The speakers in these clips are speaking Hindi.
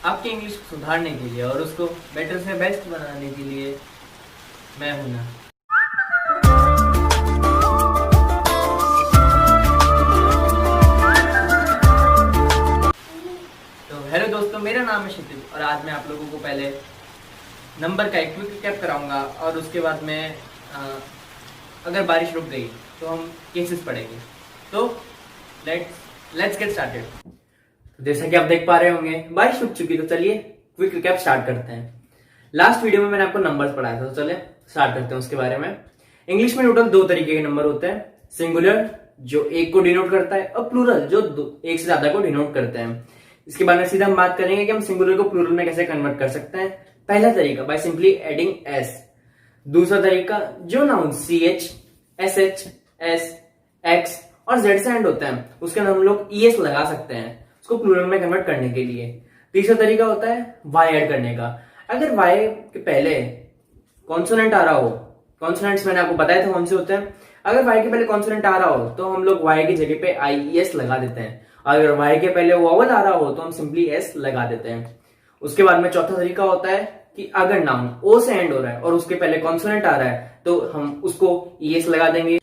आपकी इंग्लिश को सुधारने के लिए और उसको बेटर से बेस्ट बनाने के लिए मैं हूं ना। तो हेलो दोस्तों, मेरा नाम है क्षितिज और आज मैं आप लोगों को पहले नंबर का एक क्विक रिकैप कराऊंगा और उसके बाद में अगर बारिश रुक गई तो हम केसेस पढ़ेंगे। तो लेट्स गेट स्टार्टेड। तो जैसा कि आप देख पा रहे होंगे बारिश रुक चुकी, तो चलिए क्विक रिकैप स्टार्ट करते हैं। लास्ट वीडियो में मैंने आपको नंबर्स पढ़ाया था, तो चलिए स्टार्ट करते हैं उसके बारे में। इंग्लिश में टोटल दो तरीके के नंबर होते हैं, सिंगुलर जो एक को डिनोट करता है और प्लूरल जो एक से ज्यादा को डिनोट करते हैं। इसके बारे में सीधा हम बात करेंगे कि हम सिंगुलर को प्लूरल में कैसे कन्वर्ट कर सकते हैं। पहला तरीका बाय सिंपली एडिंग एस। दूसरा तरीका जो noun C H, S H, S, X और जेड से एंड होता है उसके अंदर हम लोग ई एस लगा सकते हैं उसको प्लूरल में कन्वर्ट करने के लिए। तीसरा तरीका होता है वाई ऐड करने का। अगर वाई के पहले कॉन्सोनेंट आ रहा हो, कॉन्सोनेंट्स मैंने आपको बताया था कौन से होते हैं, अगर वाई के पहले कॉन्सोनेंट आ रहा हो तो हम लोग वाई की जगह पे आई ई एस लगा देते हैं। अगर वाई के पहले वॉवल आ रहा हो तो हम सिंपली एस लगा देते हैं। उसके बाद में चौथा तरीका होता है कि अगर नाउन ओ से एंड हो रहा है और उसके पहले कॉन्सोनेंट आ रहा है तो हम उसको ई एस लगा देंगे।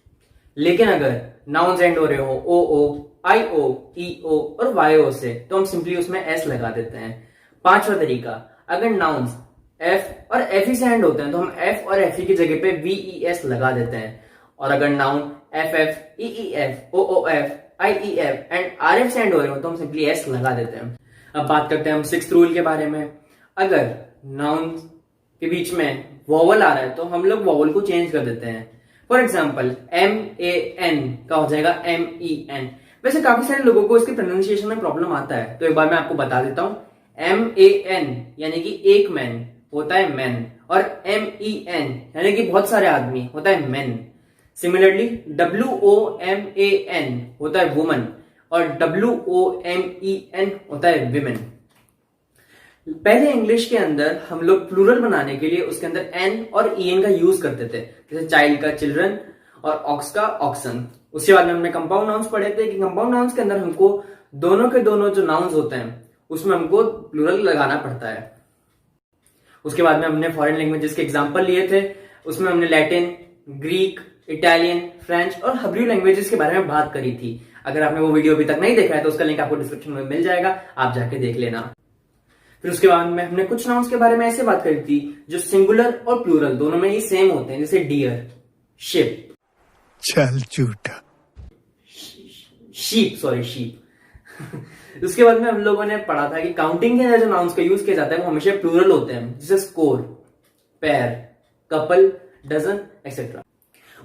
लेकिन अगर नाउन एंड हो रहे हो ओ ओ, आई ओ, ई ओ और वाई ओ से तो हम सिंपली उसमें एस लगा देते हैं। पांचवा तरीका, अगर नाउन्स एफ और एफ ई से एंड होते हैं तो हम एफ और एफ ई की जगह पे वी ई एस लगा देते हैं। और अगर noun F F, E E F, O O F, I E F and R F से एंड हो रहे हो तो हम सिंपली एस लगा देते हैं। अब बात करते हैं हम सिक्स्थ रूल के बारे में। अगर नाउन के बीच में वॉवल आ रहा है तो हम लोग वॉवल को चेंज कर देते हैं। For example M A N का हो जाएगा एम ई एन। वैसे काफी सारे लोगों को इसके प्रोनाउंसिएशन में प्रॉब्लम आता है, तो एक बार मैं आपको बता देता हूं। एम ए एन यानी कि एक मैन होता है मैन, और एम ई एन यानी कि बहुत सारे आदमी होता है man. Similarly W O M A N होता है वुमन और W O M E N होता है विमेन। पहले इंग्लिश के अंदर हम लोग प्लूरल बनाने के लिए उसके अंदर एन और ई एन का यूज करते थे, जैसे चाइल्ड का चिल्ड्रन और ऑक्स का ऑक्सन। उसके बाद में हमने कंपाउंड नाउन्स पढ़े थे कि कंपाउंड नाउन्स के अंदर हमको दोनों के दोनों जो नाउन्स होते हैं उसमें हमको प्लूरल लगाना पड़ता है। उसके बाद में हमने फॉरेन लैंग्वेजेस के एग्जाम्पल लिए थे, उसमें हमने लैटिन, ग्रीक, इटालियन, फ्रेंच और हब्रू लैंग्वेजेस के बारे में बात करी थी। अगर आपने वो वीडियो अभी तक नहीं देखा है तो उसका लिंक आपको डिस्क्रिप्शन में मिल जाएगा, आप जाके देख लेना। फिर उसके बाद में हमने कुछ नाउन्स के बारे में ऐसे बात करी थी जो सिंगुलर और प्लूरल दोनों में ही सेम होते हैं, जैसे डियर, शिप, चल झूठा, शीप। उसके बाद में हम लोगों ने पढ़ा था कि काउंटिंग के अंदर जो नाउन्स का यूज किया जाता है वो हमेशा प्लूरल होते हैं, जैसे score, pair, couple, dozen etcetera.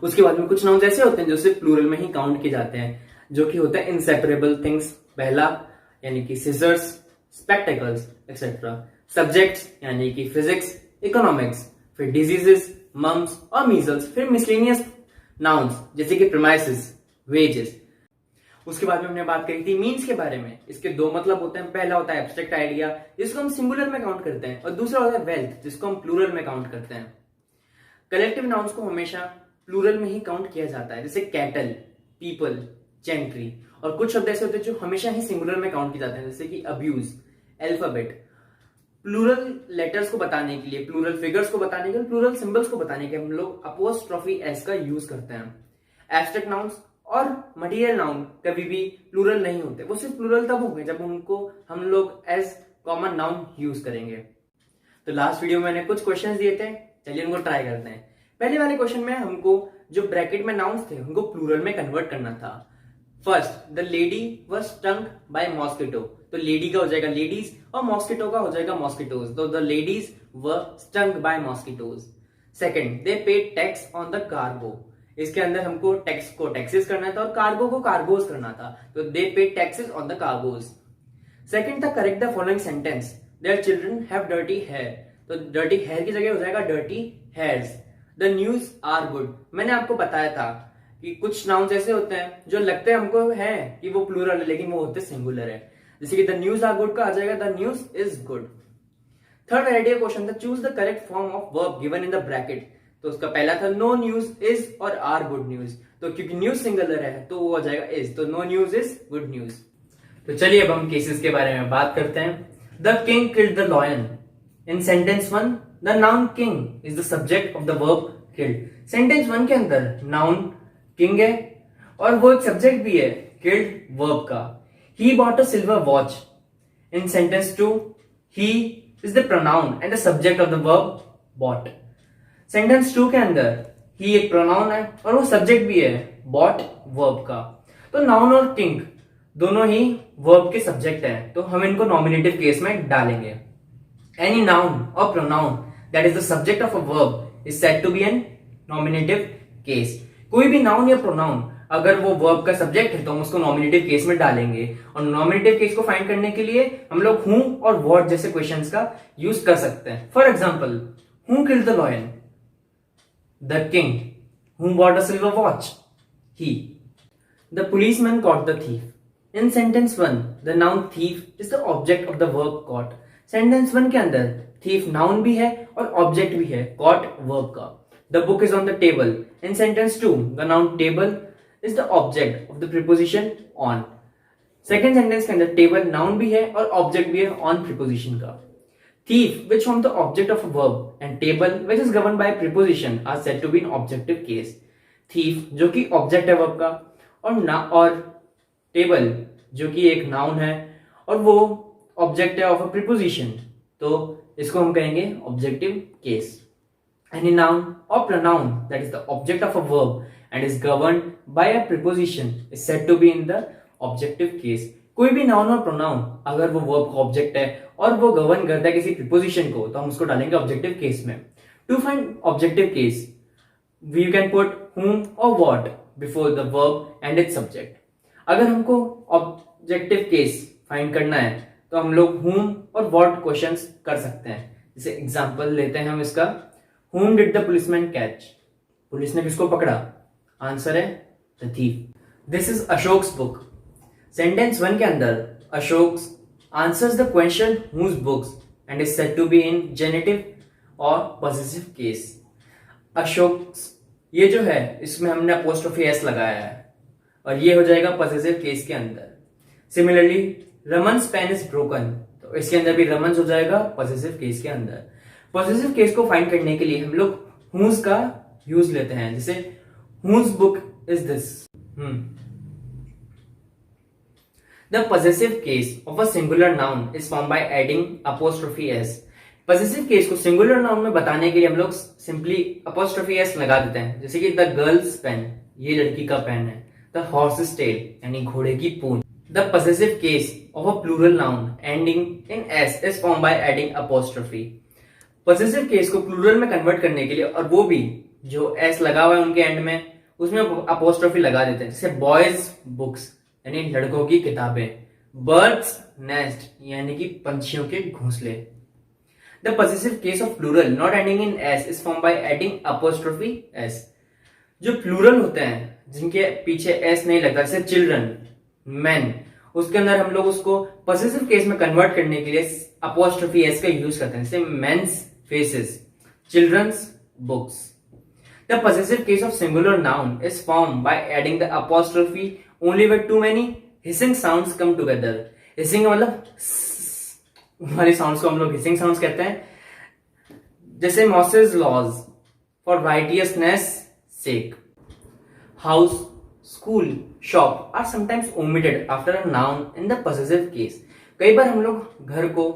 उसके बाद में कुछ नाउन्स ऐसे होते हैं जो सिर्फ प्लूरल में ही काउंट किए जाते हैं, जो कि होता है इनसेपरेबल थिंग्स। पहला यानी कि सिजर्स, स्पेक्टेकल्स एक्सेट्रा। सब्जेक्ट्स यानी कि फिजिक्स, इकोनॉमिक्स, फिर डिजीजेस, मम्स और मीजल्स। फिर मिसलेनियस नाउन्स जैसे कि प्रीमाइसेस, वेजेस। उसके बाद में हमने बात करी थी मीन्स के बारे में। इसके दो मतलब होते हैं, पहला होता है एब्स्ट्रैक्ट आइडिया जिसको हम सिंगुलर में काउंट करते हैं, और दूसरा होता है वेल्थ जिसको हम प्लूरल में काउंट करते हैं। कलेक्टिव नाउन्स को हमेशा प्लूरल में ही काउंट किया जाता है, जैसे कैटल, पीपल, जेंट्री। और कुछ शब्द ऐसे होते हैं जो हमेशा ही सिंगुलर में काउंट किए जाते हैं, जैसे कि अब्यूज, अल्फाबेट। प्लूरल लेटर्स को बताने के लिए, प्लूरल फिगर्स को बताने के लिए, प्लूरल सिंबल्स को बताने के लिए हम लोग अपोस्ट्रोफी एस का यूज करते हैं। एब्स्ट्रैक्ट नाउन्स और मटेरियल नाउन कभी भी प्लूरल नहीं होते, वो सिर्फ प्लूरल तब होंगे जब उनको हम लोग एज कॉमन नाउन यूज करेंगे। तो लास्ट वीडियो में मैंने कुछ क्वेश्चंस दिए थे, चलिए उनको ट्राई करते हैं। पहले वाले क्वेश्चन में हमको जो ब्रैकेट में नाउन्स थे उनको प्लूरल में कन्वर्ट करना था। First, the lady was stung by mosquito, तो लेडी का हो जाएगा लेडीज और मॉस्किटो का हो जाएगा मॉस्किटोज, तो the ladies were stung by mosquitoes. Second, they paid tax on the cargo, इसके अंदर हमको टैक्स को टैक्सेस करना था और कार्गो को कार्गोज करना था, तो they paid taxes on the cargoes. Second था correct the following sentence, their children have dirty hair, तो डर्टी हेयर की जगह हो जाएगा dirty hairs. The news are good, मैंने आपको बताया था कि कुछ नाउन्स ऐसे होते हैं जो लगते हैं हमको है कि वो प्लूरल है लेकिन वो होते सिंगुलर है, जैसे कि द न्यूज आर गुड का आ जाएगा the news is good. Third idea question था choose the correct form of verb given in the bracket, तो उसका पहला था नो न्यूज इज और आर गुड न्यूज, तो क्योंकि न्यूज सिंगुलर है तो वो आ जाएगा इज, तो no news is good news. तो चलिए अब हम केसेस के बारे में बात करते हैं। The king killed the lion. In sentence one the noun king is the subject of the verb killed. Sentence one के अंदर नाउन किंग है और वो एक सब्जेक्ट भी है किल्ड वर्ब का। He bought a silver watch. In sentence two he is the pronoun and the subject of the verb bought. Sentence two के अंदर ही एक प्रोनाउन है और वो सब्जेक्ट भी है बॉट वर्ब का। तो नाउन और किंग दोनों ही वर्ब के सब्जेक्ट हैं, तो हम इनको नॉमिनेटिव केस में डालेंगे। एनी नाउन और pronoun that is the subject of a verb is said to be an nominative case. कोई भी नाउन या प्रोनाउन अगर वो वर्ब का सब्जेक्ट है तो हम उसको नॉमिनेटिव केस में डालेंगे। और नॉमिनेटिव केस को फाइंड करने के लिए हम लोग हूं और व्हाट जैसे क्वेश्चंस का यूज कर सकते हैं। For example, who killed the lion? The king. Who bought a silver watch? He. The policeman caught the thief. In sentence 1, the noun thief is the object of the verb caught. Sentence 1 के अंदर thief noun भी है और object भी है caught verb का। The book is on the table. In sentence 2, the noun table is the object of the preposition on. Second sentence के अंदर table noun भी है और object भी है on preposition का। Thief which form the object of a verb and table which is governed by preposition are said to be in objective case. Thief जो कि object है verb का और टेबल जो कि एक नाउन है और वो ऑब्जेक्ट है ऑफ अ प्रीपोजिशन, तो इसको हम कहेंगे ऑब्जेक्टिव केस। एनी नाउन और pronoun that is the object of a verb and is governed by a preposition is said to be in the objective case. कोई भी नाउन और प्रोनाउन अगर वो वर्ब का ऑब्जेक्ट है और वो गवर्न करता है किसी प्रीपोजिशन को, तो हम उसको डालेंगे ऑब्जेक्टिव केस में। To find objective case we can put whom और what before the verb and its subject. अगर हमको ऑब्जेक्टिव केस फाइंड करना है तो हम लोग whom और what क्वेश्चंस कर सकते हैं। जैसे एग्जांपल लेते हैं हम इसका, whom did the policeman catch? Police ने किसको पकड़ा? आंसर है the thief। This is Ashok's book. Sentence 1 के अंदर Ashoks answers the question whose books and is said to be in genitive और possessive case। अशोक्स ये जो है इसमें हमने अपोस्ट्रोफी एस लगाया है और ये हो जाएगा पॉसेसिव केस के अंदर। सिमिलरली रमन्स पेन इज ब्रोकन, तो इसके अंदर भी रमन्स हो जाएगा पॉसेसिव केस के अंदर। पॉसेसिव केस को फाइंड करने के लिए हम लोग हुज का यूज लेते हैं, जैसे whose book is this. The possessive case of a singular noun is form by adding apostrophe s. Possessive case को सिंगुलर नाउन में बताने के लिए हम लोग सिंपली अपोस्ट्रोफी एस लगा देते हैं, जैसे कि द गर्ल्स पेन, ये लड़की का पेन है। द हॉर्सेस टेल यानी घोड़े की पूंछ। The possessive case of a plural noun ending in s is form by adding apostrophe. Possessive case को प्लूरल में कन्वर्ट करने के लिए, और वो भी जो एस लगा हुआ है उनके एंड में, उसमें अपोस्ट्रोफी लगा देते हैं। जैसे बॉयज बुक्स यानी लड़कों की किताबें, बर्ड्स नेस्ट यानी कि पंछियों के घोंसले। The possessive case of plural not ending in s is formed by adding apostrophe s। जो प्लूरल होते हैं जिनके पीछे s नहीं लगता, जैसे चिल्ड्रन, मैन, उसके अंदर हम लोग उसको पॉसेसिव केस में कन्वर्ट करने के लिए apostrophe s का यूज करते हैं, जैसे men's faces, children's books। The possessive case of singular noun is formed by adding the apostrophe only where too many hissing sounds come together। hissing का मतलब हमारी साउंड्स को हम लोग हिसिंग साउंड्स कहते हैं। जैसे Moses' laws for righteousness sake. House, school, shop are sometimes omitted after a noun in the possessive case. कई बार हम लोग घर को,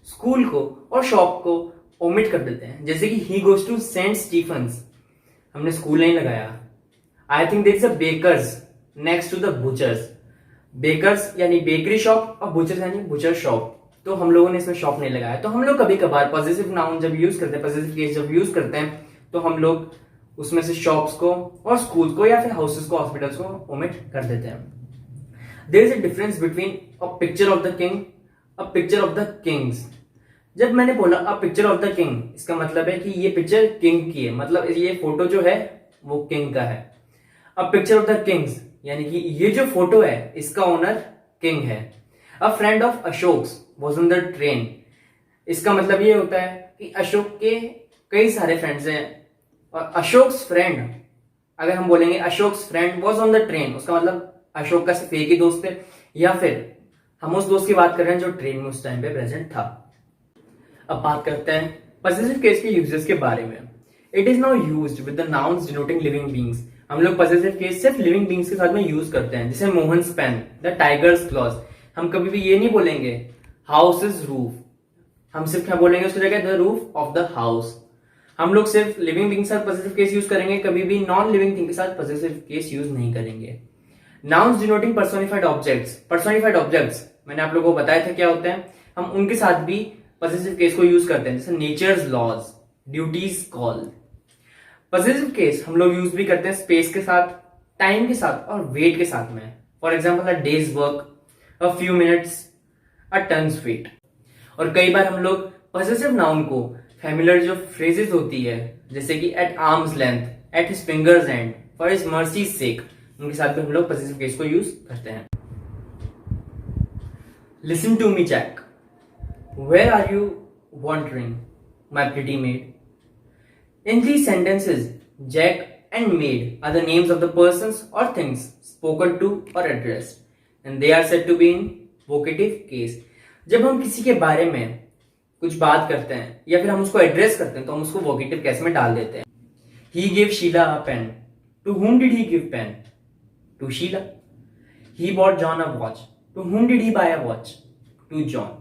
स्कूल को और शॉप को ओमिट कर देते हैं, जैसे कि he goes to saint Stephen's, हमने स्कूल नहीं लगाया। I think there is a baker's next to the butcher's. Baker's यानी बेकरी शॉप और बुचर्स यानी बुचर शॉप, तो हम लोगों ने इसमें शॉप नहीं लगाया। तो हम लोग कभी कभार पॉसेसिव नाउन जब यूज करते हैं, पॉसेसिव केस जब यूज करते हैं, तो हम लोग उसमें से शॉप्स को और स्कूल को या फिर हाउसेस को, हॉस्पिटल्स को ओमिट कर देते हैं। There is a difference between a picture of the king, a picture of the kings. जब मैंने बोला a picture of the king, इसका मतलब है कि ये पिक्चर किंग की है, मतलब ये फोटो जो है वो किंग का है। अ पिक्चर ऑफ द किंग्स यानी कि ये जो फोटो है इसका ओनर किंग है। A friend of Ashok's was on the train, इसका मतलब ये होता है कि अशोक के कई सारे फ्रेंड्स हैं, और अशोक्स फ्रेंड, अगर हम बोलेंगे Ashoks friend was on the train, उसका मतलब अशोक का सिर्फ एक ही दोस्त है। या फिर हम उस दोस्त की बात कर रहे हैं जो ट्रेन में उस टाइम पे प्रेजेंट था। अब बात करते हैं पजेसिव केस के यूजेस के बारे में। It is now used with the nouns denoting living beings. हम लोग पजेसिव केस सिर्फ लिविंग बीइंग्स के साथ में यूज करते हैं, जैसे Mohan's pen, the tiger's claws. हम कभी भी ये नहीं बोलेंगे हाउस इज रूफ, हम सिर्फ क्या बोलेंगे उसकी जगह the roof of the house. हम लोग सिर्फ लिविंग बीइंग के साथ पजेसिव केस यूज करेंगे, कभी भी नॉन लिविंग थिंग के साथ पजेसिव केस यूज नहीं करेंगे। Nouns denoting personified objects. Personified objects मैंने आप लोगों को बताया था क्या होते हैं, हम उनके साथ भी पजेसिव केस को यूज करते हैं, जैसे nature's laws, duty's call. Possessive case हम लोग यूज भी करते हैं स्पेस के साथ, टाइम के साथ और वेट के साथ में। For example a day's work, a few minutes, a tons weight. और कई बार हम लोग पजेसिव नाउन को फैमिलियर जो फ्रेजेस होती है, जैसे कि at arm's length, at his fingers' end, for his mercy sake, उनके साथ भी हम लोग पजेसिव केस को यूज करते हैं। Listen to me Jack, where are you wandering my pretty maid. In these sentences, Jack and maid are the names of the persons or things spoken to or addressed, and they are said to be in vocative case. जब हम किसी के बारे में कुछ बात करते हैं या फिर हम उसको एड्रेस करते हैं तो हम उसको वोकेटिव केस में डाल देते हैं। He gave Sheila a pen. To whom did he give pen? To Sheila. He bought John a watch. To whom did he buy a watch? To John.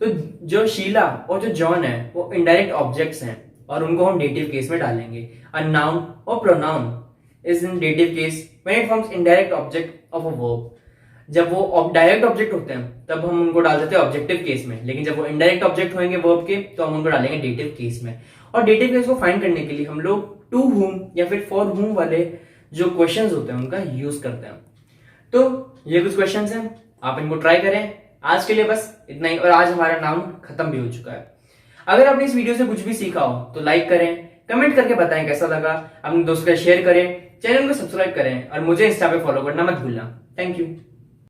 तो जो शीला और जो जॉन है वो इनडायरेक्ट ऑब्जेक्ट्स हैं और उनको हम डेटिव केस में डालेंगे। अ नाउन और pronoun is in dative case when it forms indirect object of a verb. जब वो डायरेक्ट ऑब्जेक्ट होते हैं तब हम उनको डाल देते हैं ऑब्जेक्टिव केस में, लेकिन जब वो इनडायरेक्ट ऑब्जेक्ट होंगे वर्ब के तो हम उनको डालेंगे डेटिव केस में। और डेटिव केस को फाइंड करने के लिए हम लोग टू हुम या फिर फॉर हुम वाले जो क्वेश्चंस होते हैं उनका यूज करते हैं। तो ये कुछ क्वेश्चंस हैं, आप इनको ट्राई करें। आज के लिए बस इतना ही, और आज हमारा नाउन खत्म भी हो चुका है। अगर आपने इस वीडियो से कुछ भी सीखा हो तो लाइक करें, कमेंट करके बताएं कैसा लगा, अपने दोस्तों के साथ शेयर करें, चैनल को सब्सक्राइब करें और मुझे इंस्टा पे फॉलो करना मत भूलना। Thank you.